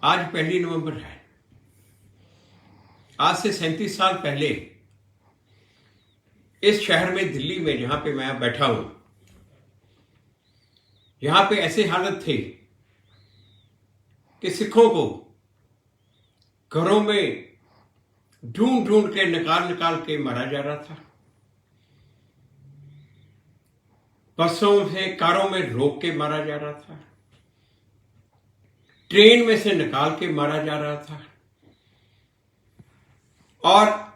आज 1 नवंबर है। आज से 37 साल पहले इस शहर में, दिल्ली में, जहां पे मैं बैठा हूं, यहां पे ऐसे हालत थे कि सिखों को घरों में ढूंढ ढूंढ के, निकाल निकाल के मारा जा रहा था। बसों से, कारों में रोक के मारा जा रहा था। ट्रेन में से निकाल के मारा जा रहा था। और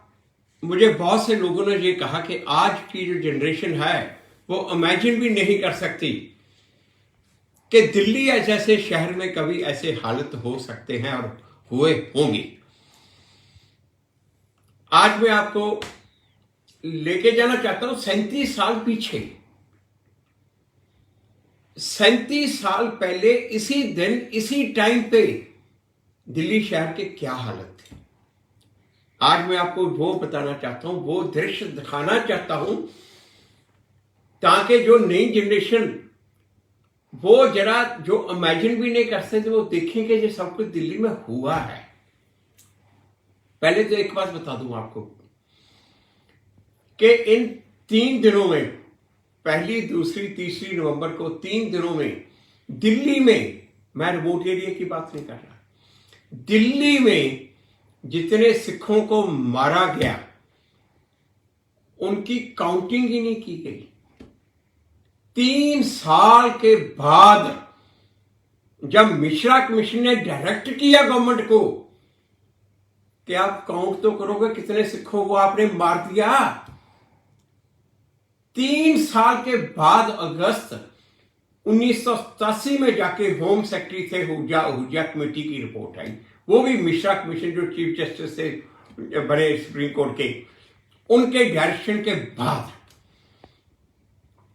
मुझे बहुत से लोगों ने ये कहा कि आज की जो जनरेशन है वो इमेजिन भी नहीं कर सकती कि दिल्ली जैसे शहर में कभी ऐसे हालत हो सकते हैं और हुए होंगे। आज मैं आपको लेके जाना चाहता हूं 37 साल पीछे। 37 साल पहले इसी दिन, इसी टाइम पे दिल्ली शहर के क्या हालत थे। आज मैं आपको वो बताना चाहता हूं, वो दृश्य दिखाना चाहता हूं, ताकि जो नई जनरेशन वो जरा जो इमेजिन भी नहीं कर सकते वो देखेंगे जो सब कुछ दिल्ली में हुआ है। पहले तो एक बात बता दूं आपको कि इन 3 दिनों में, 1, 2, 3 नवंबर को 3 दिनों में दिल्ली में, मैं रिमोट एरिया की बात नहीं कर रहा, दिल्ली में जितने सिखों को मारा गया उनकी काउंटिंग ही नहीं की गई। 3 साल के बाद जब मिश्रा कमीशन ने डायरेक्ट किया गवर्नमेंट को कि आप काउंट तो करोगे कितने सिखों को आपने मार दिया, 3 साल के बाद अगस्त 1987 में जाके होम सेक्रेटरी थे आहूजा कमेटी की रिपोर्ट आई। वो भी मिश्रा कमीशन जो चीफ जस्टिस थे बने सुप्रीम कोर्ट के, उनके डायरेक्शन के बाद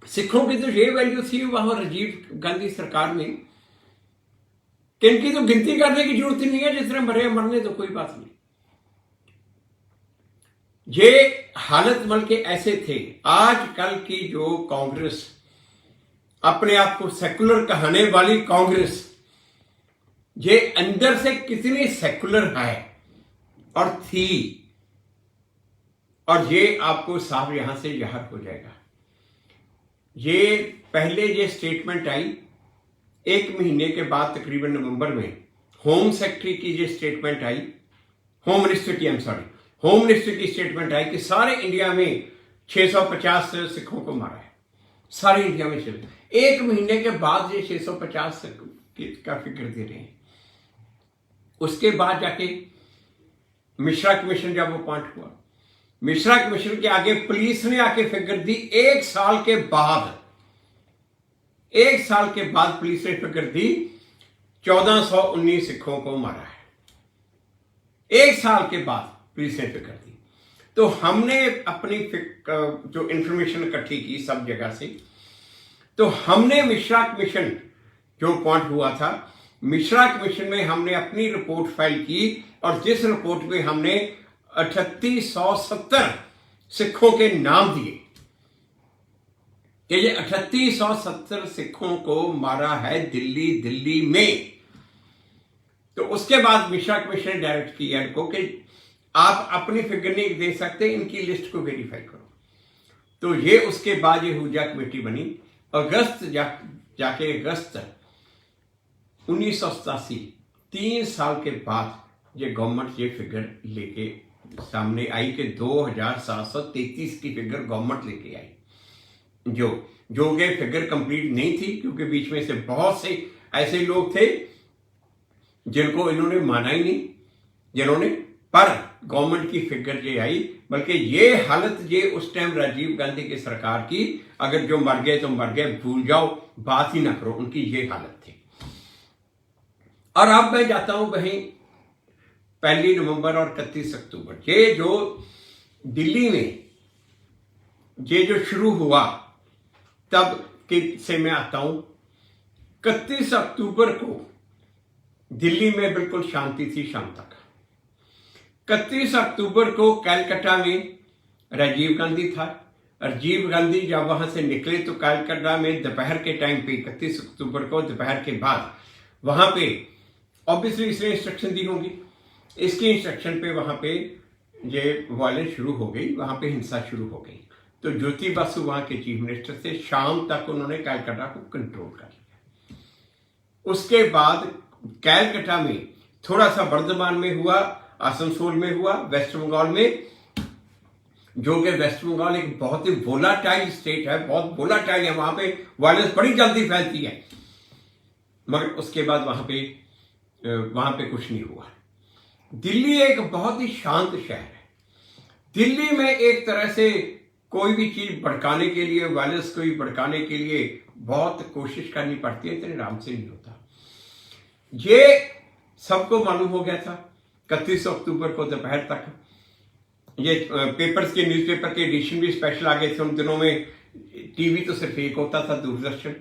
सिखों की तो ये वैल्यू थी वहां राजीव गांधी सरकार में कि इनकी तो गिनती करने की जरूरत ही नहीं है, जितने मरे मरने तो कोई बात नहीं। ये हालत बल्कि ऐसे थे। आजकल की जो कांग्रेस, अपने आप को सेकुलर कहने वाली कांग्रेस, ये अंदर से कितनी सेकुलर है और थी, और ये आपको साफ यहां से जाहिर हो जाएगा। ये पहले ये स्टेटमेंट आई 1 महीने के बाद, तकरीबन नवंबर में होम सेक्रेटरी की ये स्टेटमेंट आई, होम मिनिस्टर की स्टेटमेंट आई कि सारे इंडिया में 650 सिखों को मारा है, सारे इंडिया में चले। 1 महीने के बाद ये 650 का फिक्र दे रहे हैं। उसके बाद जाके मिश्रा कमीशन जब अपॉइंट हुआ, मिश्रा कमीशन के आगे पुलिस ने आके फिगर दी। 1 साल के बाद पुलिस ने फिगर दी 1419 सिखों को मारा है। 1 साल के बाद पुलिस ने फिगर दी। तो हमने अपनी जो इंफॉर्मेशन इकट्ठी की सब जगह से, तो हमने मिश्रा कमीशन जो अपॉइंट हुआ था, मिश्रा कमीशन में हमने अपनी रिपोर्ट फाइल की, और जिस रिपोर्ट में हमने 3870 सिखों के नाम दिए कि ये 3870 सिखों को मारा है दिल्ली में। तो उसके बाद मिश्रा कमीशन ने डायरेक्ट किया इनको कि आप अपनी फिगर नहीं दे सकते, इनकी लिस्ट को वेरीफाई करो। तो ये उसके बाद ये आहूजा कमेटी बनी। अगस्त जाके अगस्त 1987, 3 साल के बाद ये गवर्नमेंट ये फिगर लेके सामने आई कि 2733 की फिगर गवर्नमेंट लेके आई, जो कि फिगर कंप्लीट नहीं थी, क्योंकि बीच में से बहुत से ऐसे लोग थे जिनको इन्होंने माना ही नहीं, जिन्होंने, पर गवर्नमेंट की फिगर ये आई। बल्कि ये हालत ये उस टाइम राजीव गांधी की सरकार की, अगर जो मर गए तो मर गए, भूल जाओ, बात ही ना करो, उनकी ये हालत थी। और अब मैं जाता हूं वहीं 1 नवंबर और 31 अक्टूबर, ये जो दिल्ली में ये जो शुरू हुआ, तब के से मैं आता हूं। 31 अक्टूबर को दिल्ली में बिल्कुल शांति थी शाम तक। 31 अक्टूबर को कलकत्ता में राजीव गांधी था। राजीव गांधी जब वहां से निकले तो कलकत्ता में दोपहर के टाइम पे, 31 अक्टूबर को दोपहर के बाद, वहां पे ऑब्वियसली इसने इंस्ट्रक्शन दी होंगी, इसकी इंस्ट्रक्शन पे वहाँ पे ये वायलेंस शुरू हो गई, वहाँ पे हिंसा शुरू हो गई। तो ज्योति बासु वहाँ के चीफ मिनिस्टर थे, शाम तक उन्होंने कैलकाटा को कंट्रोल कर लिया। उसके बाद कैलकाटा में थोड़ा सा बर्धमान में हुआ, आसनसोल में हुआ, वेस्ट बंगाल में, जो कि वेस्ट बंगाल एक बहुत ही वोलाटाइल स्टेट है, बहुत वोलाटाइल है, वहां पे वायलेंस बड़ी जल्दी फैलती है, मगर उसके बाद वहां पे कुछ नहीं हुआ। दिल्ली एक बहुत ही शांत शहर है। दिल्ली में एक तरह से कोई भी चीज भड़काने के लिए, वायलेंस को भड़काने के लिए बहुत कोशिश करनी पड़ती है, इतने आराम से नहीं होता। ये सबको मालूम हो गया था 31 अक्टूबर को दोपहर तक। ये पेपर्स के, न्यूज़पेपर के एडिशन भी स्पेशल आ गए थे उन दिनों में। टीवी तो सिर्फ एक होता था, दूरदर्शन,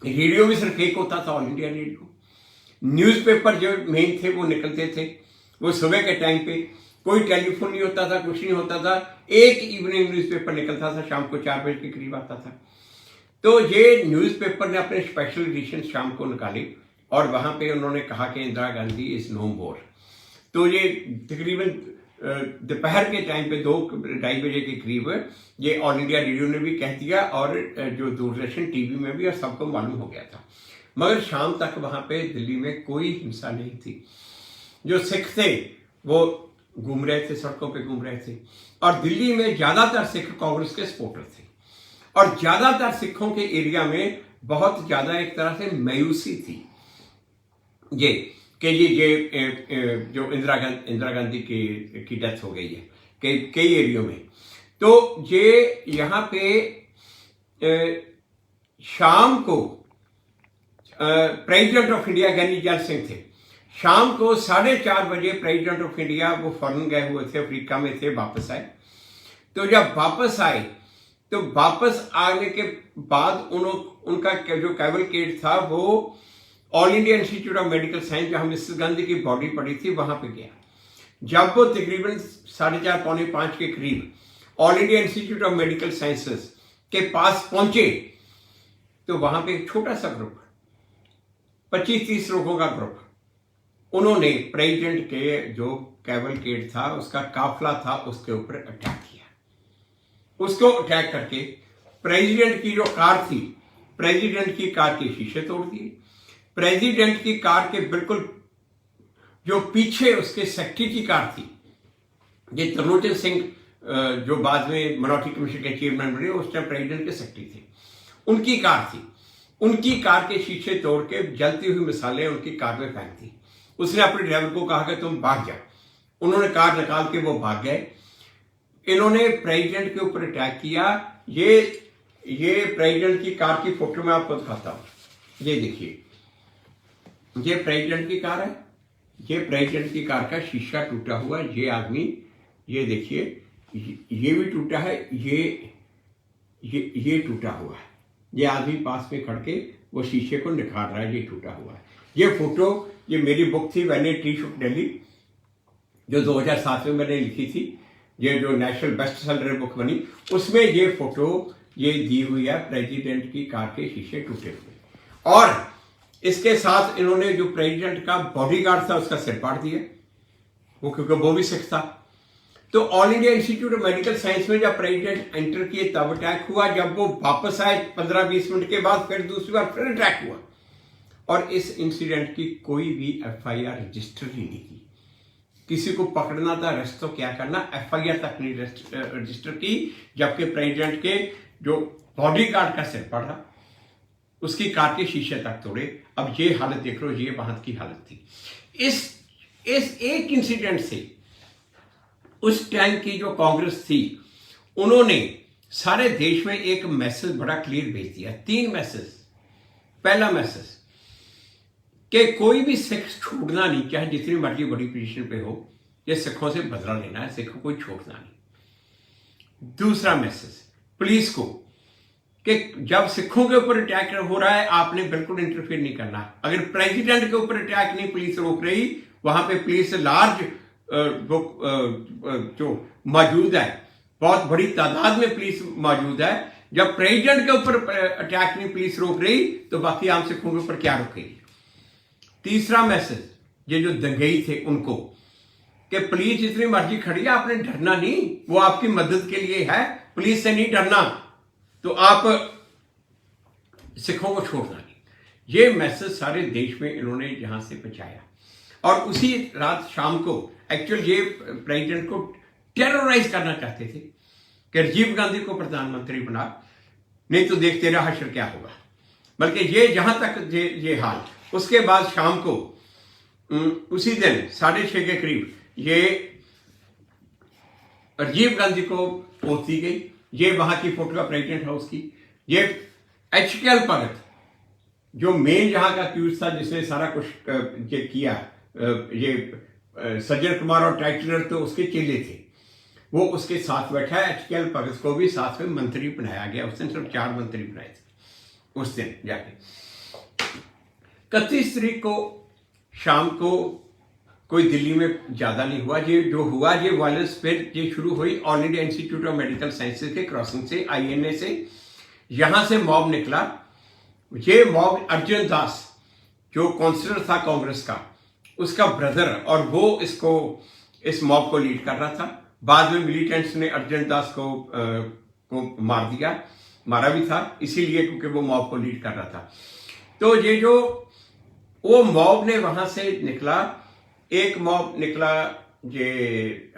रेडियो भी सिर्फ एक होता था, ऑल इंडिया रेडियो। न्यूज़पेपर जो मेन थे वो निकलते थे, वो सुबह के टाइम पे, कोई टेलीफोन नहीं होता था, कुछ नहीं होता था। एक इवनिंग न्यूज़पेपर निकलता था, शाम को 4 बजे के करीब आता था। तो ये न्यूज़पेपर ने अपने स्पेशल एडिशन शाम को निकाले और वहां पे उन्होंने कहा कि इंदिरा गांधी इज नो मोर। तो ये तकरीबन दोपहर के टाइम पे 2-2:30 बजे के करीब ये ऑल इंडिया रेडियो ने भी कह दिया और जो दूरदर्शन टीवी में भी, और सबको मालूम हो गया था। मगर शाम तक वहां पे दिल्ली में कोई हिंसा नहीं थी। जो सिख थे वो घूम रहे थे, सड़कों पे घूम रहे थे, और दिल्ली में ज्यादातर सिख कांग्रेस के सपोर्टर थे, और ज्यादातर सिखों के एरिया में बहुत ज्यादा एक तरह से मायूसी थी ये कि ये जो इंदिरा गांधी की डेथ हो गई है कई एरियो में। तो ये यहाँ पे शाम को प्रेसिडेंट ऑफ इंडिया ज्ञानी जैल सिंह थे। शाम को 4:30 बजे प्रेसिडेंट ऑफ इंडिया वो फॉरेन गए हुए थे, अफ्रीका में थे, वापस आए। तो जब वापस आए तो वापस आने के बाद उनका जो कैवलकेड था वो all India institute of medical science, जहां मिसेस गांधी की बॉडी पड़ी थी, वहां पे गया। जब वो तकरीबन 4:30-4:45 के करीब all India institute of medical sciences के पास पहुंचे तो वहां पे एक छोटा सा ग्रुप, 25-30 लोगों का ग्रुप, उन्होंने प्रेसिडेंट के जो कैवलकेड था, उसका काफिला था, उसके ऊपर अटैक किया। उसको अटैक करके प्रेसिडेंट की जो कार थी, प्रेसिडेंट की कार के शीशे तोड़ दिए। प्रेसिडेंट की कार के बिल्कुल जो पीछे उसके सेक्रेटरी की कार थी, ये त्रिलोचन सिंह जो बाद में मिनॉरिटी कमीशन के चेयरमैन बने, उस टाइम प्रेसिडेंट के सेक्रेटरी थे, उनकी कार थी। उनकी कार के शीशे तोड़ के जलती हुई मिसालें उनकी कार में फेंक दी। उसने अपने ड्राइवर को कहा कि तुम भाग जाओ। उन्होंने कार निकाल के वो भाग गए। इन्होंने प्रेसिडेंट के ऊपर अटैक किया। ये प्रेसिडेंट की कार की फोटो मैं आपको दिखाता हूं। ये देखिए, ये प्रेसिडेंट की कार है, ये प्रेसिडेंट की कार का शीशा टूटा हुआ है। ये आदमी, ये देखिए, ये भी टूटा है, ये टूटा हुआ है। ये आदमी पास में खड़ के वो शीशे को निखार रहा है, ये टूटा हुआ है। ये फोटो, ये मेरी बुक थी when a tree should Delhi, जो 2007 में मैंने लिखी थी, ये जो नेशनल बेस्ट सेलर बुक बनी, उसमें ये फोटो ये दी हुई है, प्रेसिडेंट की कार के शीशे टूटे हुए। और इसके साथ इन्होंने जो प्रेसिडेंट का बॉडीगार्ड था उसका सिर फाड़ दिया, वो क्योंकि वो भी सिख था। तो all India institute of medical science में जब प्रेसिडेंट एंटर किए तब अटैक हुआ। जब वो वापस आए 15-20 मिनट के बाद फिर दूसरी बार फिर अटैक हुआ, और इस इंसिडेंट की कोई भी FIR रजिस्टर ही नहीं की। किसी को पकड़ना था, अरेस्ट तो क्या करना, FIR तक नहीं रजिस्टर की, जबकि प्रेसिडेंट के जो बॉडीगार्ड का सिर पड़ा, उसकी कार के शीशे तक तोड़े। अब ये हालत देख लो, ये वहां की हालत थी। इस एक इंसिडेंट से उस टाइम की जो कांग्रेस थी, उन्होंने सारे देश में एक मैसेज बड़ा क्लियर भेज दिया, 3 मैसेज। पहला मैसेज कि कोई भी सिख छोड़ना नहीं, चाहे जितनी मर्जी बड़ी पोजीशन पे हो, ये सिखों से बदला लेना है, सिखों को छोड़ना नहीं। दूसरा मैसेज पुलिस को कि जब सिखों के ऊपर अटैक हो रहा है, आपने बिल्कुल इंटरफेयर नहीं करना। अगर प्रेसिडेंट के ऊपर अटैक नहीं पुलिस रोक रही, वहां पे पुलिस लार्ज जो मौजूद है, बहुत बड़ी तादाद में पुलिस मौजूद है। जब प्रेसिडेंट के ऊपर अटैक नहीं पुलिस रोक रही, तो बाकी आम सिखों के ऊपर क्या रोकेगी। तीसरा मैसेज ये जो दंगई थे उनको कि पुलिस जितनी मर्जी खड़ी है, आपने डरना नहीं, वो आपकी मदद के लिए है, पुलिस से नहीं डरना, तो आप सिखों को छोड़ना नहीं। ये मैसेज सारे देश में इन्होंने यहां से पहुंचाया। और उसी रात शाम को एक्चुअल ये प्रेसिडेंट को टेरराइज करना चाहते थे कि राजीव गांधी को प्रधानमंत्री बना, नहीं तो देख तेरा हश्र क्या होगा। बल्कि ये जहां तक ये हाल, उसके बाद शाम को उसी दिन 6:30 के करीब ये राजीव गांधी को पोत दी गई। ये वहां की फोटो है प्रेसिडेंट हाउस की। ये HKL भगत जो मेन यहाँ का क्यूज था, जिसने सारा कुछ ये किया, ये सज्जन कुमार और टाइटलर तो उसके चेले थे, वो उसके साथ बैठा है। HKL भगत को भी साथ में मंत्री बनाया गया। उस दिन सिर्फ 4 मंत्री बनाए थे उस दिन जाके। 31 तारीख को शाम को कोई दिल्ली में ज्यादा नहीं हुआ। ये जो हुआ ये वायलेंस फिर ये शुरू हुई all India institute of medical sciences के क्रॉसिंग से, INA से। यहां से मॉब निकला। ये मॉब अर्जुन दास जो काउंसलर था कांग्रेस का, उसका ब्रदर, और वो इस मॉब को लीड कर रहा था। बाद में मिलिटेंट्स ने अर्जुन दास को मार दिया, मारा भी था इसीलिए क्योंकि वो मॉब को लीड कर रहा था। तो ये जो वो मॉब ने वहां से निकला, एक मॉब निकला ये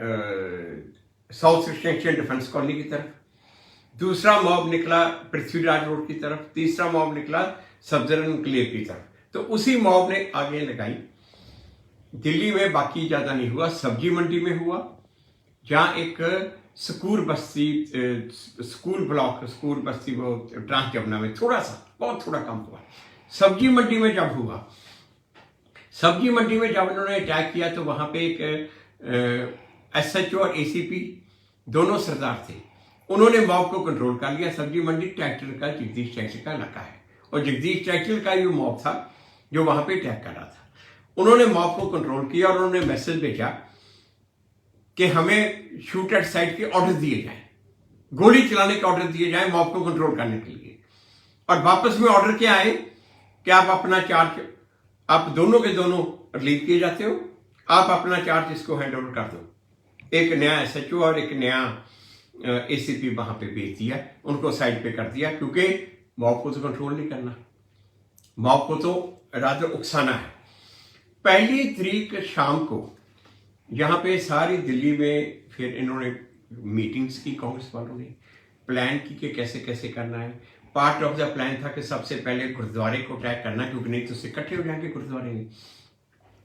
साउथ एक्सटेंशन डिफेंस कॉलोनी की तरफ, दूसरा मॉब निकला पृथ्वीराज रोड की तरफ, तीसरा मॉब निकला सफदर एनक्लेव की तरफ। तो उसी मॉब ने आगे लगाई। दिल्ली में बाकी ज्यादा नहीं हुआ, सब्जी मंडी में हुआ, जहां एक स्कूल बस्ती वो ट्रांस जमुना में थोड़ा सा, बहुत थोड़ा कम हुआ। सब्जी मंडी में जब हुआ, सब्जी मंडी में जब उन्होंने अटैक किया तो वहां पे एक SHO और ACP दोनों सरदार थे। उन्होंने मॉब को कंट्रोल कर लिया। सब्जी मंडी ट्रैक्टर का, जगदीश ट्रैक्टर का इलाका है, और जगदीश ट्रैक्टर का ये मॉब था जो वहां पे अटैक कर रहा था। उन्होंने मॉब को कंट्रोल किया और उन्होंने मैसेज भेजा कि हमें शूट एट साइट के ऑर्डर दिए जाए, गोली चलाने के ऑर्डर दिए जाए मॉब को कंट्रोल करने के लिए। और वापस में ऑर्डर क्या आए कि आप अपना चार्ज, आप दोनों के दोनों रिलीव किए जाते हो, आप अपना चार्ज इसको हैंड ओवर कर दो। एक नया SHO और एक नया ACP वहां पे भेज दिया, उनको साइड पे कर दिया, क्योंकि मॉब को तो कंट्रोल नहीं करना, मॉब को तो रादर उकसाना है। 1 तारीख शाम को यहाँ पे सारी दिल्ली में फिर इन्होंने मीटिंग्स की, कांग्रेस वालों ने प्लान की कि कैसे कैसे करना है। पार्ट ऑफ द प्लान था कि सबसे पहले गुरुद्वारे को अटैक करना, क्योंकि नहीं तो सिख इकट्ठे हो जाएंगे गुरुद्वारे में,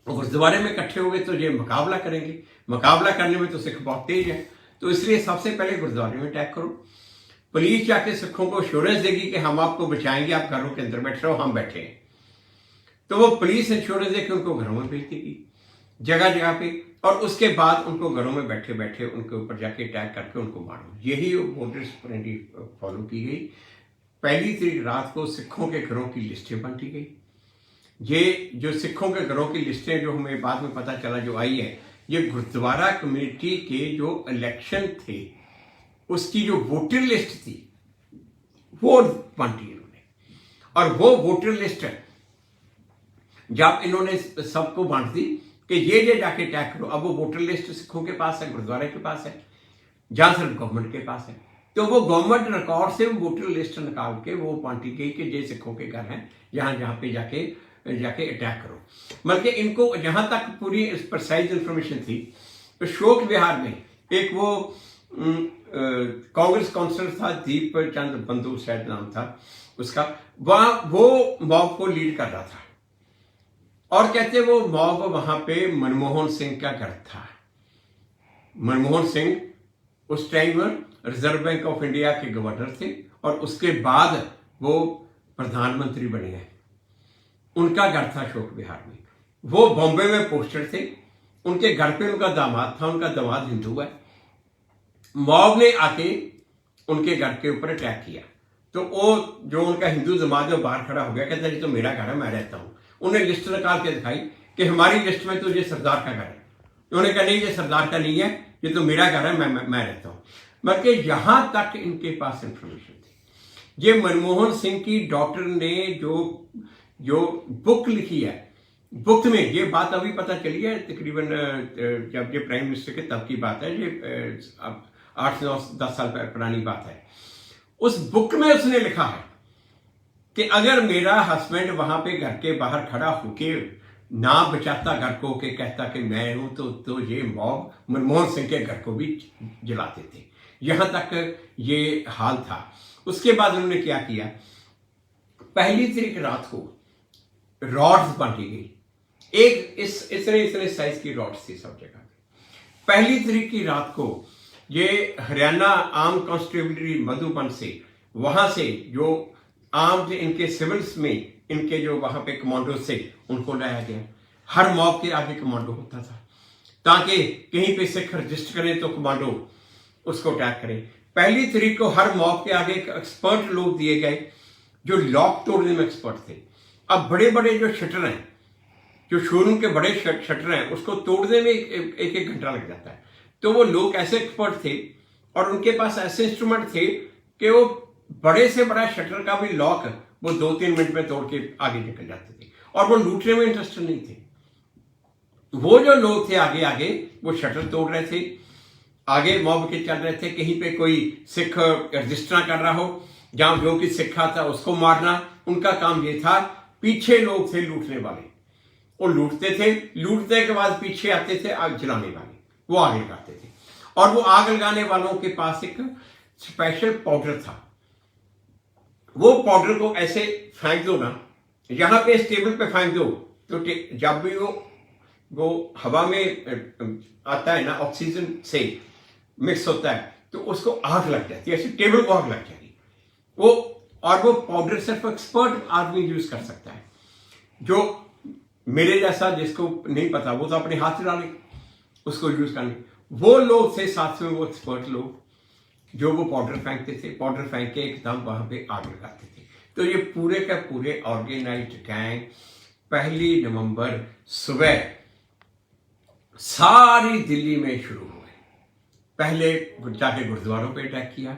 और गुरुद्वारे में इकट्ठे हो गए तो ये मुकाबला करेंगे, मुकाबला करने में तो सिख बहुत तेज है, तो इसलिए सबसे पहले गुरुद्वारे में अटैक करो। पुलिस जाके सिखों को एश्योरेंस देगी कि हम आपको बचाएंगे, आप घरों के अंदर बैठे रहो, हम बैठे हैं। तो वो पुलिस एश्योरेंस देकर उनको घरों में भेज देगी जगह जगह पे, और उसके बाद उनको घरों में बैठे बैठे उनके ऊपर जाके अटैक करके उनको मारो। यही मोडस ऑपरेंडी फॉलो की गई। 1 तारीख रात को सिखों के घरों की लिस्टें बांटी गई। ये जो सिखों के घरों की लिस्टें जो हमें बाद में पता चला जो आई है, ये गुरुद्वारा कम्युनिटी के जो इलेक्शन थे उसकी जो वोटर लिस्ट थी वो बांटी इन्होंने। और वो वोटर लिस्ट जब इन्होंने सबको बांट दी कि ये जाके अटैक करो, अब वो वोटर लिस्ट सिखों के पास है, गुरुद्वारे के पास है, जहां सिर्फ गवर्नमेंट के पास है। तो वो गवर्नमेंट रिकॉर्ड से वोटर लिस्ट निकाल के वो बांटी गई कि ये सिखों के घर हैं, जहां जहां पे जाके अटैक करो। बल्कि इनको जहां तक पूरी प्रिसाइज इंफॉर्मेशन थी, तो शोक विहार में एक वो कांग्रेस काउंसलर था, दीप चंद बंधु शायद नाम था उसका, वहां वो मॉब को लीड कर रहा था। और कहते वो मॉब वहां पे मनमोहन सिंह का घर था। मनमोहन सिंह उस time reserve bank of India के गवर्नर थे, और उसके बाद वो प्रधानमंत्री बने हैं। उनका घर था अशोक विहार में। वो बॉम्बे में पोस्टर थे, उनके घर पे उनका दामाद था, उनका दामाद हिंदू है। मॉब ने आके उनके घर के ऊपर अटैक किया, तो वो जो उनका हिंदू दामाद है बाहर खड़ा हो गया, कहता ये तो मेरा घर है, मैं रहता हूं। उन्हें लिस्ट निकाल के दिखाई कि हमारी लिस्ट में तो ये सरदार का घर है। उन्होंने कहा नहीं, ये सरदार का नहीं है, ये तो मेरा घर है, मैं रहता हूं। बल्कि यहां तक इनके पास इंफॉर्मेशन थी। ये मनमोहन सिंह की डॉटर ने जो बुक लिखी है बुक में ये बात अभी पता चली है, तकरीबन जब ये प्राइम मिनिस्टर के तब की बात है, ये अब 8 9 10 साल पुरानी बात है। उस बुक में उसने लिखा है कि अगर मेरा हस्बैंड वहां पे घर के बाहर खड़ा होके ना बचाता घर को, के कहता कि मैं हूं, तो ये मॉब मनमोहन सिंह के घर को भी जलाते थे। यहां तक ये हाल था। उसके बाद उन्होंने क्या किया, 1 तारीख रात को रॉड्स बांटी गई, एक इतने साइज की रॉड्स थी सब जगह। 1 तारीख की रात को ये हरियाणा आर्म कांस्टेबलरी मधुबन से, वहां से जो आर्म्ड इनके सिविल्स में इनके जो वहां पे कमांडो से, उनको लाया गया। हर मॉब के आगे कमांडो होता था, ताकि कहीं पे सिख रजिस्ट करें तो कमांडो उसको अटैक करें। 1 तारीख को हर मॉब के आगे एक एक्सपर्ट लोग दिए गए जो लॉक तोड़ने में एक्सपर्ट थे। अब बड़े बड़े जो शटर हैं, जो शोरूम के बड़े शटर हैं, उसको तोड़ने में एक एक घंटा लग जाता है। तो वो लोग ऐसे एक्सपर्ट थे और उनके पास ऐसे इंस्ट्रूमेंट थे कि वो बड़े से बड़ा शटर का भी लॉक वो 2-3 मिनट में तोड़ के आगे निकल जाते थे, और वो लूटने में इंटरेस्टेड नहीं थे। वो जो लोग थे आगे आगे, वो शटर तोड़ रहे थे, आगे मॉब के चल रहे थे। कहीं पे कोई सिख रजिस्टर कर रहा हो, जहां जो कि सिखा था उसको मारना, उनका काम ये था। पीछे लोग थे लूटने वाले, वो लूटते थे, लूटने के बाद पीछे आते थे आग जलाने वाले, वो आग लगाते थे। और वो आग लगाने वालों के पास एक स्पेशल पाउडर था। वो पाउडर को ऐसे फेंक दो ना, यहां पे इस टेबल पे फेंक दो, तो जब भी वो हवा में आता है ना, ऑक्सीजन से मिक्स होता है, तो उसको आग लग जाती है, ऐसे टेबल को आग लग जाएगी वो। और वो पाउडर सिर्फ एक्सपर्ट आदमी यूज कर सकता है। जो मेरे जैसा जिसको नहीं पता, वो तो अपने हाथ से डाले उसको यूज करने। वो लोग थे साथ में, वो एक्सपर्ट लोग जो वो पाउडर फेंकते थे, पाउडर फेंक के एकदम वहां पे आग लगाते थे। तो ये पूरे का पूरे ऑर्गेनाइज्ड गैंग 1 नवंबर सुबह सारी दिल्ली में शुरू हुए। पहले जाके गुरुद्वारों पे अटैक किया,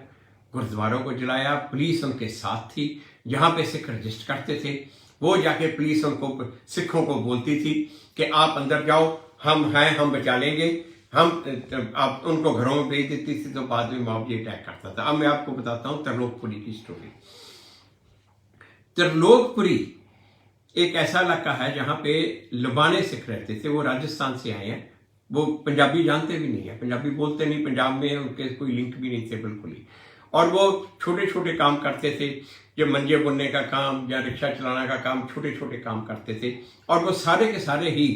गुरुद्वारों को जलाया। पुलिस उनके साथ थी, जहां पे सिख रजिस्टर करते थे, वो जाके पुलिस उनको, सिखों को बोलती थी कि आप अंदर जाओ, हम हैं, हम बचा लेंगे, हम आप उनको घरों में भेज देती थी। तो बाद में मॉब ये अटैक करता था। अब मैं आपको बताता हूं त्रिलोकपुरी की स्टोरी। त्रिलोकपुरी एक ऐसा इलाका है जहां पे लुबाने सिख रहते थे। वो राजस्थान से आए हैं, वो पंजाबी जानते भी नहीं है, पंजाबी बोलते नहीं, पंजाब में उनके कोई लिंक भी नहीं थे बिल्कुल ही। और वो छोटे छोटे काम करते थे, जो मंजे बुनने का काम या रिक्शा चलाने का काम, छोटे छोटे काम करते थे। और वो सारे के सारे ही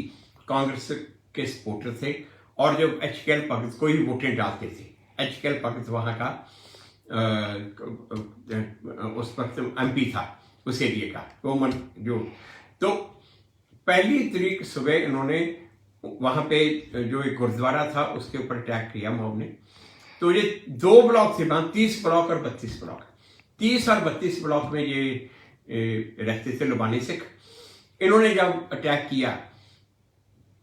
कांग्रेस के सपोर्टर थे। और जो HKL भगत को ही वोटें डालते थे। HKL भगत वहां का उस वक्त MP था उस एरिया का, वो जो। तो 1 तारीख सुबह इन्होंने वहां पे जो एक गुरुद्वारा था उसके ऊपर अटैक किया मॉब ने। तो ये 2 ब्लॉक थे, 30 ब्लॉक और 32 ब्लॉक। 30 और 32 ब्लॉक में ये रहते थे लुबानी सिख। इन्होंने जब अटैक किया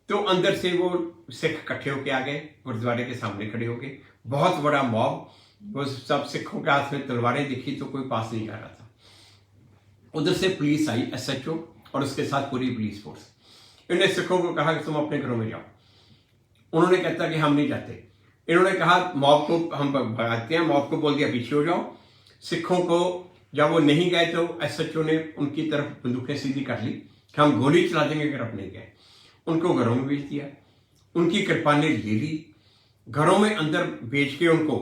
तो अंदर से वो सिख इकट्ठे होके आ गए, गुरुद्वारे के सामने खड़े हो गए, बहुत बड़ा मॉब। वो सब सिखों के हाथ में तलवारें दिखी तो कोई पास नहीं जा रहा था। उधर से पुलिस आई, SHO और उसके साथ पूरी पुलिस फोर्स। इन्होंने सिखों को कहा कि तुम अपने घरों में जाओ। उन्होंने कहता कि हम नहीं जाते। इन्होंने कहा मॉब को हम भगाते हैं, मॉब को बोल दिया पीछे हो जाओ। सिखों को जब वो नहीं गए तो SHO ने उनकी तरफ बंदूकें सीधी कर ली कि हम गोली चला देंगे अगर आप नहीं गए। उनको घरों में भेज दिया, उनकी कृपानें ले ली, घरों में अंदर भेज के उनको।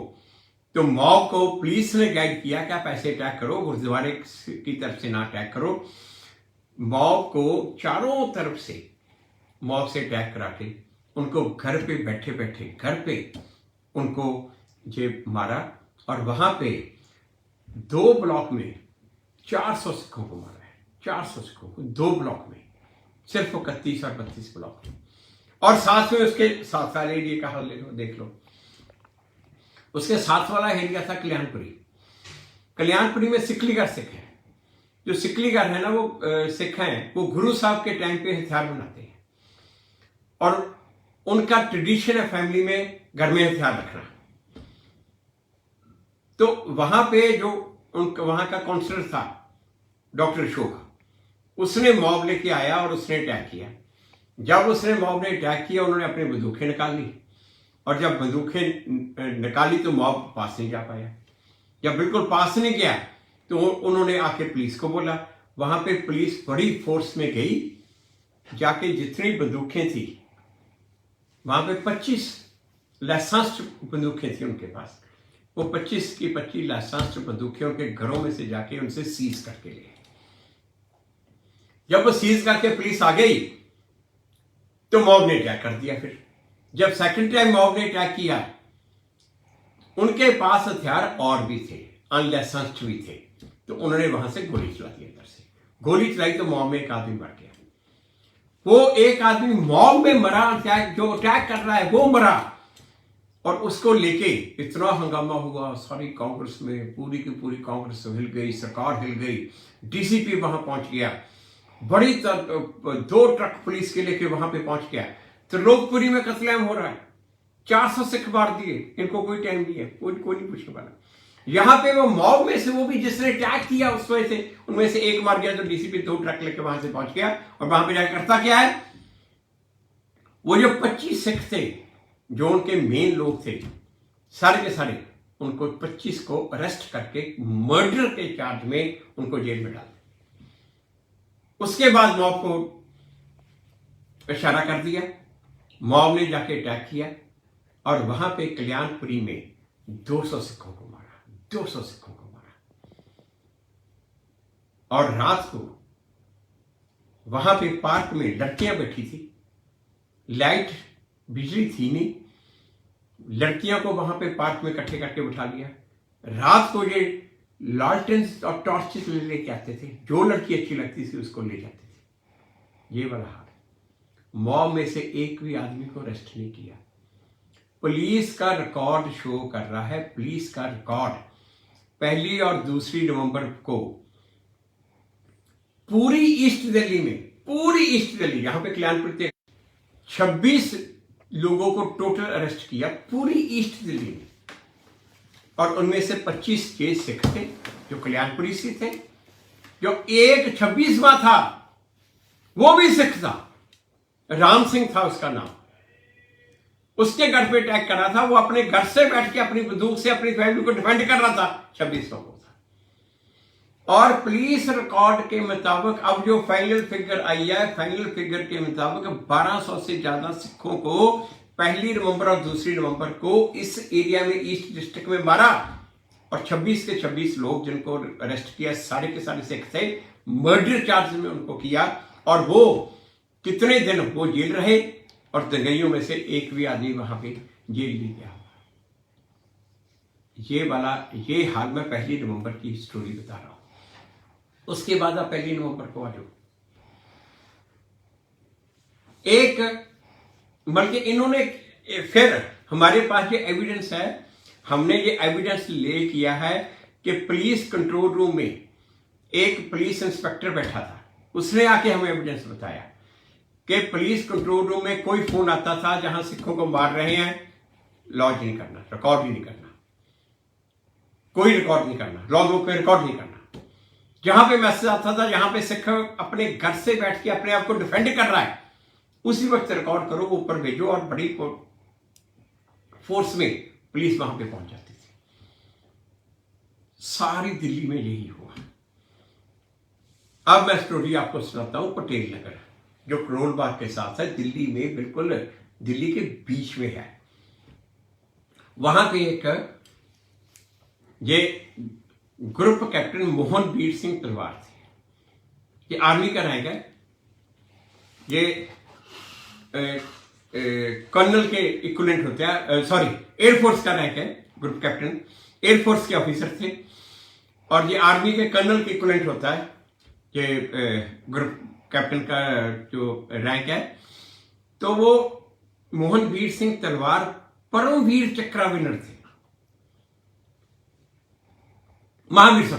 तो मॉब को पुलिस ने गाइड किया कि आप ऐसे अटैक करो, गुरुद्वारे की तरफ से ना अटैक करो। मॉब को चारों तरफ से मॉब से अटैक करा के उनको घर पे बैठे बैठे घर पे उनको ये मारा। और वहां पे 2 ब्लॉक में 400 सिखों को मारा है, 400 सिखों को 2 ब्लॉक में, सिर्फ 31 और 32 ब्लॉक में। और साथ में उसके साथ वाले एरिया का हाल ले लो, देख लो। उसके साथ वाला एरिया था कल्याणपुरी। कल्याणपुरी में सिकलीगढ़ सिख है। जो सिकलीगढ़ है ना, वो सिख हैं, वो गुरु साहब के टाइम पे हथियार बनाते हैं और उनका ट्रेडिशन है फैमिली में घर में हथियार रखना। तो वहां पे जो उनका वहां का काउंसलर था डॉक्टर अशोक, उसने मॉब लेके आया और उसने अटैक किया। जब उसने मॉब ने अटैक किया उन्होंने अपनी बंदूकें निकाल ली, और जब बंदूकें निकाली तो मॉब पास नहीं जा पाया। जब बिल्कुल पास नहीं गया तो उन्होंने आके पुलिस को बोला। वहां पे पुलिस बड़ी फोर्स में गई, जाके जितनी बंदूकें थी वहां पे 25 लाइसेंस्ड बंदूकें थी उनके पास, वो 25 की 25 लाइसेंस्ड बंदूकें उनके घरों में से जाके उनसे सीज करके ले। जब वो सीज करके पुलिस आ गई तो मॉब ने अटैक कर दिया। फिर जब सेकंड टाइम मॉब ने अटैक किया, उनके पास हथियार और भी थे, अनलाइसेंस्ड भी थे, तो उन्होंने वहां से गोली चला दी। अंदर से गोली चलाई तो मॉब में एक आदमी मर गया। वो एक आदमी मॉब में मरा, जो अटैक कर रहा है वो मरा, और उसको लेके इतना हंगामा हुआ सारी कांग्रेस में, पूरी की पूरी कांग्रेस हिल गई, सरकार हिल गई, डीसीपी वहां पहुंच गया, बड़ी 2 ट्रक पुलिस के लेके वहां पे पहुंच गया। त्रिलोकपुरी में कत्लेआम हो रहा है, 400 सिख मार दिए, इनको कोई टाइम नहीं है, कोई नहीं पूछने वाला। यहां पे वो मॉब में से वो भी जिसने अटैक किया उसमें से उनमें से एक मार गया, तो डीसीपी 2 ट्रक लेके वहां से पहुंच गया, और वहां पे जाकर करता क्या है, वो जो 25 सिख थे जो उनके मेन लोग थे, सारे के सारे उनको 25 को अरेस्ट करके मर्डर के चार्ज में उनको जेल में डाल दिया। उसके बाद मॉब को इशारा कर दिया, मॉब ने जाके अटैक किया, और वहां पे कल्याणपुरी में 200 सिखों को मारा, 200 सिखों को मारा। और रात को वहां पे पार्क में लड़कियां बैठी थी, लाइट बिजली थी नहीं, लड़कियों को वहां पे पार्क में इकट्ठे करके बिठा लिया। रात को ये लालटेन और टॉर्चेस लेके आते थे, जो लड़की अच्छी लगती थी उसको ले जाते थे। ये वाला हाल। मॉब में से एक भी आदमी को अरेस्ट नहीं किया। पुलिस का रिकॉर्ड शो कर रहा है, पुलिस का रिकॉर्ड 1 और 2 नवंबर को पूरी ईस्ट दिल्ली में, पूरी ईस्ट दिल्ली, यहां पे कल्याणपुर 26 लोगों को टोटल अरेस्ट किया पूरी ईस्ट दिल्ली में, और उनमें से 25 के सिख थे जो कल्याणपुरी से थे। जो एक 26वां था वो भी सिख था, राम सिंह था उसका नाम। उसके घर पे अटैक कर रहा था, वो अपने घर से बैठ के अपनी बंदूक से अपनी फैमिली को डिफेंड कर रहा था, 26 लोगों था। और पुलिस रिकॉर्ड के मुताबिक अब जो फाइनल फिगर आई है, फाइनल फिगर के मुताबिक 1200 से ज्यादा सिखों को 1 नवंबर और 2 नवंबर को इस एरिया में, ईस्ट डिस्ट्रिक्ट में मारा, और 26 के 26 लोग जिनको अरेस्ट किया सारे के सारे सिख थे, मर्डर चार्ज में उनको किया, और वो कितने दिन वो जेल रहे, और दंगइयों में से एक भी आदमी वहां पे जेल नहीं गया। ये हाल मैं 1 नवंबर की स्टोरी बता रहा हूं। उसके बाद आप 1 नवंबर को आ जाओ। एक बल्कि इन्होंने फिर, हमारे पास ये एविडेंस है, हमने ये एविडेंस ले किया है कि पुलिस कंट्रोल रूम में एक पुलिस इंस्पेक्टर बैठा था, उसने आके हमें एविडेंस बताया कि पुलिस कंट्रोल रूम में कोई फोन आता था जहां सिखों को मार रहे हैं, लॉज नहीं करना, रिकॉर्ड ही नहीं करना, कोई रिकॉर्ड नहीं करना, लॉग बुक पे रिकॉर्ड नहीं करना। जहां पे मैसेज आता था, जहां पे सिख अपने घर से बैठ के अपने आप को डिफेंड कर रहा है, उसी वक्त रिकॉर्ड करो, ऊपर भेजो, और बड़ी फोर्स में पुलिस वहां पे पहुंच जाती थी। सारी दिल्ली में यही हुआ। अब मैं स्टोरी आपको सुनाता हूं पटेल नगर, जो करोल बाग के साथ है, दिल्ली में, बिल्कुल दिल्ली के बीच में है। वहां पे एक ये ग्रुप कैप्टन मोहनवीर सिंह तलवार थे। ये आर्मी का रैंक है, ये कर्नल के इक्विवेलेंट होते हैं, सॉरी एयरफोर्स का रैंक है। ग्रुप कैप्टन एयरफोर्स के ऑफिसर थे, और ये आर्मी के कर्नल के इक्विवेलेंट होता है ये ग्रुप कैप्टन का जो रैंक है। तो वो मोहनवीर सिंह तलवार परमवीर चक्र विनर थे, महावीर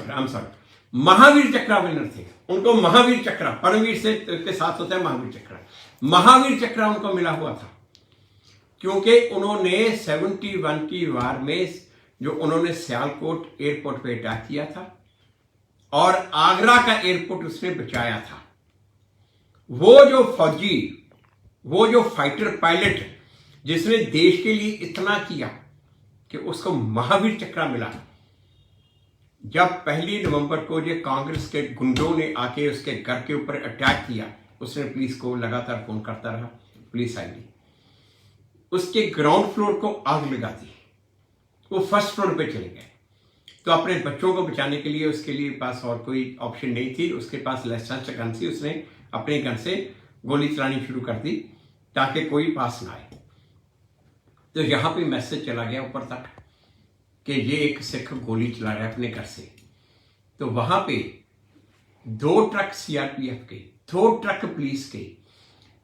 चक्र विनर थे। उनको महावीर चक्र, परमवीर से के साथ होता है महावीर चक्र, महावीर चक्र उनको मिला हुआ था, क्योंकि उन्होंने 71 की वार में जो उन्होंने सियालकोट एयरपोर्ट पे अटैक किया था, और आगरा का एयरपोर्ट उसने बचाया था। वो जो फौजी वो जो फाइटर पायलट जिसने देश के लिए इतना किया कि उसको महावीर चक्र मिला, जब 1 नवंबर को ये कांग्रेस के गुंडों ने आके उसके घर के ऊपर अटैक किया, उसने पुलिस को लगातार फोन करता रहा, पुलिस आई नहीं, उसके ग्राउंड फ्लोर को आग लगा दी, वो फर्स्ट फ्लोर पे चले गए। तो अपने बच्चों को बचाने के लिए उसके लिए पास और कोई ऑप्शन नहीं थी, उसके पास लाइसेंस गन थी, उसने अपने गन से गोली चलानी शुरू कर दी ताकि कोई पास ना आए। तो यहां पे मैसेज चला गया ऊपर तक कि ये एक सिख गोली चला रहा है अपने घर से। तो वहां पे 2 ट्रक सीआरपीएफ के, 2 ट्रक पुलिस के,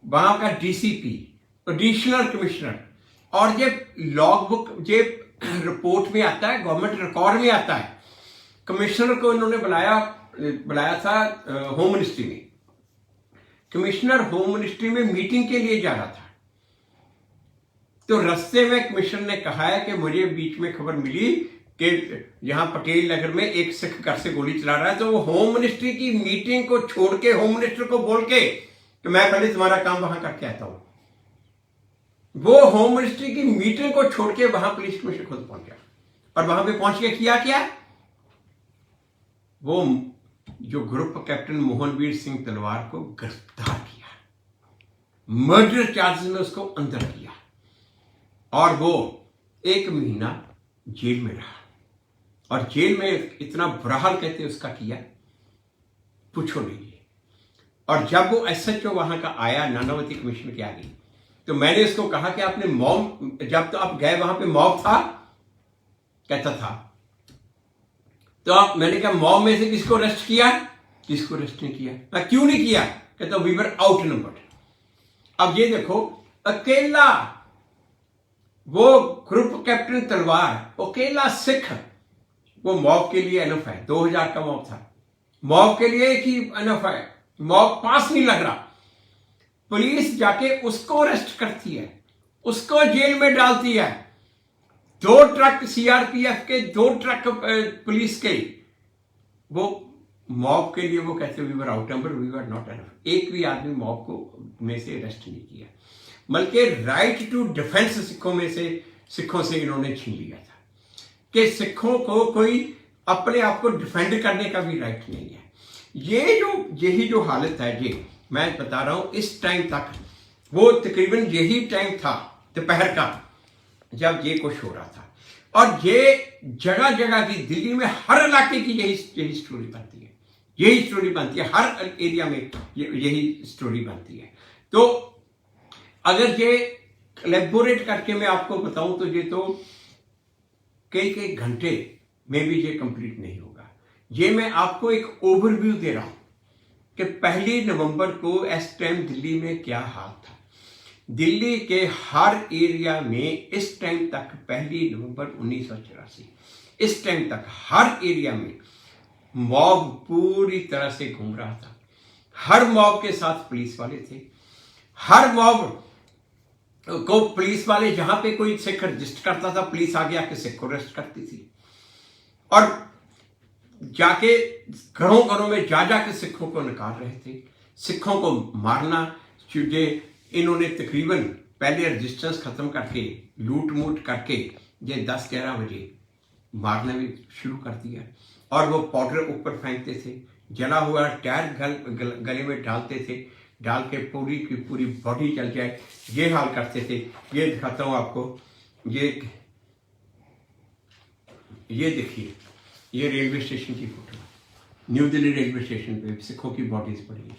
वहां का डीसीपी, एडिशनल कमिश्नर, और ये लॉग बुक, ये रिपोर्ट में आता है, गवर्नमेंट रिकॉर्ड में आता है, कमिश्नर को इन्होंने बुलाया था होम मिनिस्ट्री में। कमिश्नर होम मिनिस्ट्री में मीटिंग के लिए जा रहा था, तो रास्ते में कमिश्नर ने कहा है कि मुझे बीच में खबर मिली कि यहां पटेल नगर में एक सिख घर से गोली चला रहा है। तो वो होम मिनिस्ट्री की मीटिंग को छोड़ के होम मिनिस्टर को बोल के कि मैं पहले तुम्हारा काम वहां करके आता हूं, वो होम मिनिस्ट्री की मीटिंग को छोड़ के वहां पुलिस कमिश्नर खुद पहुंच गया। और वहां पे पहुंच के किया क्या, वो जो ग्रुप कैप्टन मोहनवीर सिंह तलवार को गिरफ्तार किया, मर्डर चार्जेस में उसको अंदर किया, और वो 1 महीना जेल में रहा। और जेल में इतना बुरा हाल कहते उसका किया, पूछो नहीं। और जब वो एसएचओ वहां का आया नानावती कमिश्नर के आगे, तो मैंने इसको कहा कि आपने मॉब, जब तो आप गए वहां पे मॉब था, कहता था। तो आप, मैंने कहा मॉब में से किसको अरेस्ट किया, किसको अरेस्ट नहीं किया, मैं क्यों नहीं किया, कहता वी वर आउट नंबर्ड। अब ये देखो, अकेला वो ग्रुप कैप्टन तलवार, अकेला सिख, वो मॉब के लिए एनफ है। 2000 का मॉब था, मॉब के लिए एक ही एनफ है, मॉब पास नहीं लग रहा। पुलिस जाके उसको अरेस्ट करती है, उसको जेल में डालती है। 2 ट्रक सीआरपीएफ के, 2 ट्रक पुलिस के, वो मॉब के लिए वो कहते we were out number, we were not enough. एक भी आदमी मॉब को में से अरेस्ट नहीं किया, बल्कि राइट टू डिफेंस सिखों से इन्होंने छीन लिया था कि सिखों को कोई अपने आप को डिफेंड करने का भी राइट नहीं है। यही जो हालत है, ये मैं बता रहा हूं, इस टाइम तक वो तकरीबन यही टाइम था दोपहर का जब ये कुछ हो रहा था। और ये जगह जगह की, दिल्ली में हर इलाके की यही स्टोरी बनती है, यही स्टोरी बनती है, हर एरिया में यही स्टोरी बनती है। तो अगर ये एलेबोरेट करके मैं आपको बताऊं तो ये तो कई घंटे में भी ये कंप्लीट नहीं होगा। ये मैं आपको एक ओवरव्यू दे रहा हूं कि 1 नवंबर को इस टाइम दिल्ली में क्या हाल था। दिल्ली के हर एरिया में इस टाइम तक 1 नवंबर 1984, इस टाइम तक हर एरिया में मॉब पूरी तरह से घूम रहा था। हर मॉब के साथ पुलिस वाले थे, हर मॉब को पुलिस वाले, जहां पे कोई सिख रजिस्टर करता था, पुलिस आगे आके सिख को अरेस्ट करती थी, और जाके घरों घरों में जा जाके सिखों को निकाल रहे थे, सिखों को मारना। चुके इन्होंने तकरीबन पहले रजिस्टेंस खत्म करके, लूट मूट करके, ये 10-11 बजे मारना भी शुरू कर दिया। और वो पाउडर ऊपर फेंकते थे, जला हुआ टायर गले में डालते थे, डाल के पूरी की पूरी बॉडी जल जाए, ये हाल करते थे। ये दिखाता हूं आपको, ये देखिए, ये रेलवे स्टेशन की photo, new Delhi railway station पे सिखों की बॉडीज पड़ी है।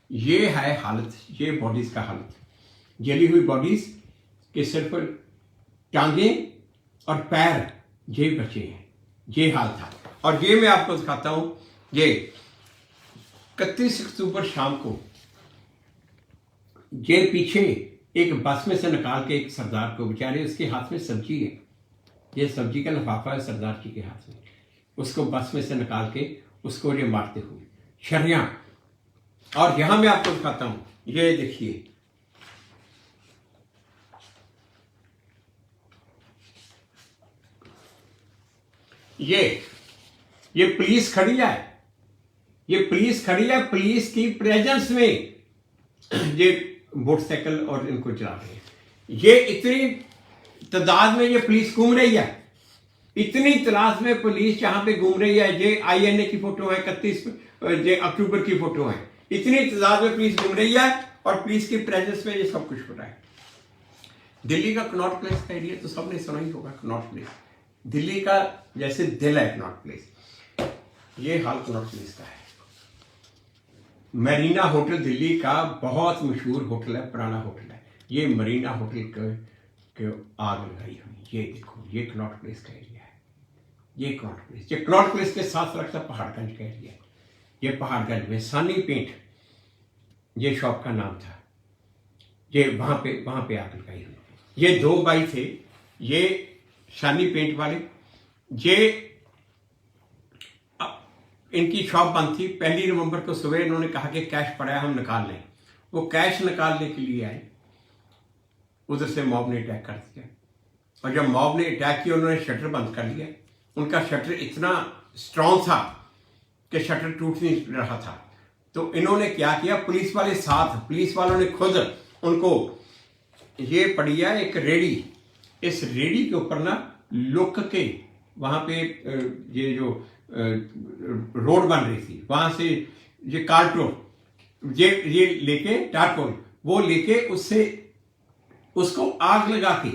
ये है हालत, ये बॉडीज का हालत, जली हुई बॉडीज के सिर्फ टांगे और पैर ये बचे हैं, ये हाल था। और ये मैं आपको दिखाता हूं, ये 31 अक्टूबर शाम को ये पीछे एक बस में से निकाल के एक सरदार को, बेचारे उसके हाथ में सब्जी है, ये सब्जी का लिफाफा है सरदार जी के हाथ में, उसको बस में से निकाल के उसको ये मारते हुए शरिया। और यहां मैं आपको दिखाता हूं, ये देखिए, ये पुलिस खड़ी है, ये पुलिस खड़ी है, पुलिस की प्रेजेंस में ये मोटरसाइकिल और इनको चला रहे हैं। ये इतनी तादाद में ये पुलिस घूम रही है, इतनी तलाश में पुलिस जहां पे घूम रही है। ये INA की फोटो है, 31 अक्टूबर की फोटो है। इतनी तादाद में पुलिस घूम रही है और पुलिस की प्रेजेंस में ये सब कुछ हो रहा है। दिल्ली का कनॉट प्लेस का एरिया तो सबने सुना ही होगा। कनॉट प्लेस दिल्ली का जैसे दिल है कनॉट प्लेस, ये हाल कनॉट प्लेस का है। मरीना होटल दिल्ली का बहुत मशहूर होटल है, पुराना होटल है। ये मरीना होटल के आग लगाई हुई, ये देखो, ये कनॉट प्लेस का एरिया है। ये कनॉट प्लेस के साथ लगता पहाड़गंज का एरिया है। ये पहाड़गंज में सानी पेंट ये शॉप का नाम था। ये वहां पे आग लगाई हुई। ये 2 भाई थे, ये शानी पेंट वाले। ये इनकी शॉप बंद थी। 1 नवंबर को सुबह इन्होंने कहा कि कैश पड़ा है, हम निकाल लें। वो कैश निकालने के लिए आए, उधर से मॉब ने अटैक कर दिया। और जब मॉब ने अटैक किया, उन्होंने शटर बंद कर दिया। उनका शटर इतना स्ट्रांग था कि शटर टूट नहीं रहा था। तो इन्होंने क्या किया, पुलिस वाले साथ, पुलिस वालों ने खुद उनको, ये पड़ी है एक रेडी, इस रेडी के ऊपर ना लुक के वहां पे ये जो रोड बन रही थी, वहां से ये कार्टून ये लेके टारकोल वो लेके उससे उसको आग लगा के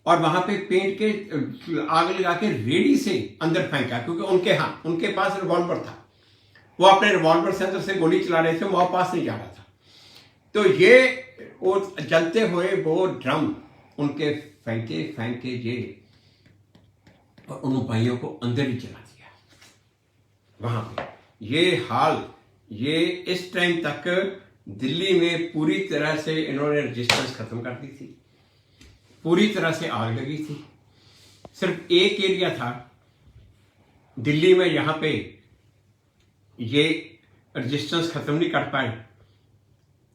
और वहां पे पेंट के आग लगा के रेडी से अंदर फेंका, क्योंकि उनके पास रिवॉल्वर था। वो अपने रिवॉल्वर से अंदर से गोली चला रहे थे, वो पास नहीं जा रहा था। तो ये वो जलते हुए वो ड्रम उनके फेंके ये, और उन भाइयों को अंदर ही चला दिया वहां पे। ये हाल, ये इस टाइम तक दिल्ली में पूरी तरह से इन्होंने रजिस्टर्स खत्म कर दी थी, पूरी तरह से आग लगी थी। सिर्फ एक एरिया था दिल्ली में, यहां पे ये रजिस्टर्स खत्म नहीं कर पाए,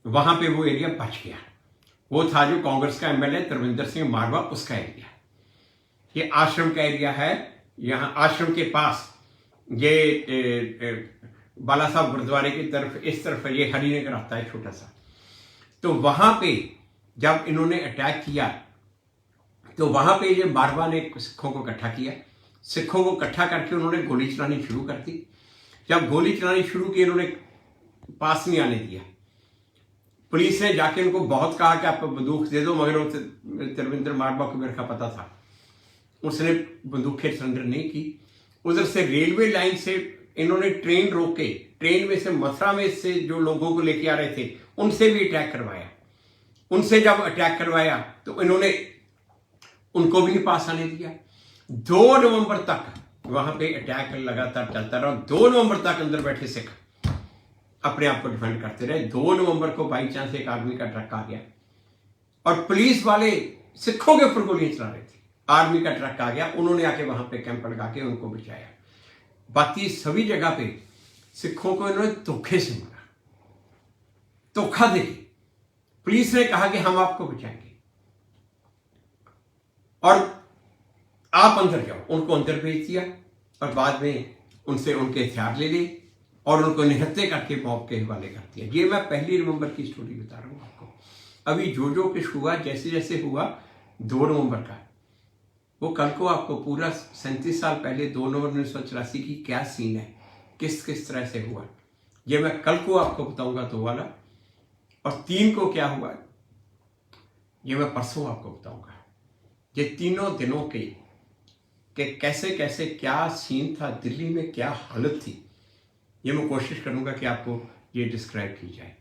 वहां पे वो एरिया बच गया। वो था जो कांग्रेस का MLA तरविंदर सिंह मारवा, उसका एरिया। ये आश्रम का एरिया है। यहां आश्रम के पास ये बाला साहब गुरुद्वारे की तरफ, इस तरफ ये हरिनगर आता है छोटा सा। तो वहां पे जब इन्होंने अटैक किया, तो वहां पे ये मारवा ने सिखों को इकट्ठा किया। सिखों को इकट्ठा करके उन्होंने गोली चलानी शुरू कर दी। जब गोली चलानी शुरू की, इन्होंने पास नहीं आने दिया। पुलिस ने जाके उनको बहुत कहा कि आप बंदूक दे दो, मगर तरविंदर मारवा को मेरे का पता था, उसने बंदूकें सरेंडर नहीं की। उधर से रेलवे लाइन से इन्होंने ट्रेन रोके, ट्रेन में से मथुरा में से जो लोगों को लेके आ रहे थे उनसे भी अटैक करवाया। उनसे जब अटैक करवाया तो इन्होंने उनको भी नहीं पास आने दिया। 2 नवंबर तक वहां पे अटैक लगातार चलता रहा। 2 नवंबर तक अंदर बैठे सिख अपने आप को डिफेंड करते रहे। 2 नवंबर को बाई चांस एक आर्मी का ट्रक आ गया और पुलिस वाले सिखों के ऊपर गोलियां चला रहे थे। आर्मी का ट्रक आ गया, उन्होंने आके वहां पे कैंप लगा के उनको बचाया। बाकी सभी जगह पे सिखों को इन्होंने धोखे से मारा, धोखा दे। पुलिस ने कहा कि हम आपको बचाएंगे और आप अंदर जाओ, उनको अंदर भेज दिया और बाद में उनसे उनके हथियार ले लिए और उनको निहत्ते करके मौत के हवाले कर दिया। ये मैं 1 नवंबर की स्टोरी बता रहा हूं आपको। अभी जो कुछ हुआ, जैसे जैसे हुआ 2 नवंबर का, वो कल को आपको पूरा 37 साल पहले 2 नवंबर 1984 की क्या सीन है, किस तरह से हुआ, ये मैं कल को आपको बताऊंगा 2 वाला। और 3 को क्या हुआ, ये मैं परसों आपको बताऊंगा। ये तीनों दिनों के कि कैसे कैसे क्या सीन था दिल्ली में, क्या हालत थी, ये मैं कोशिश करूंगा कि आपको ये डिस्क्राइब की जाए।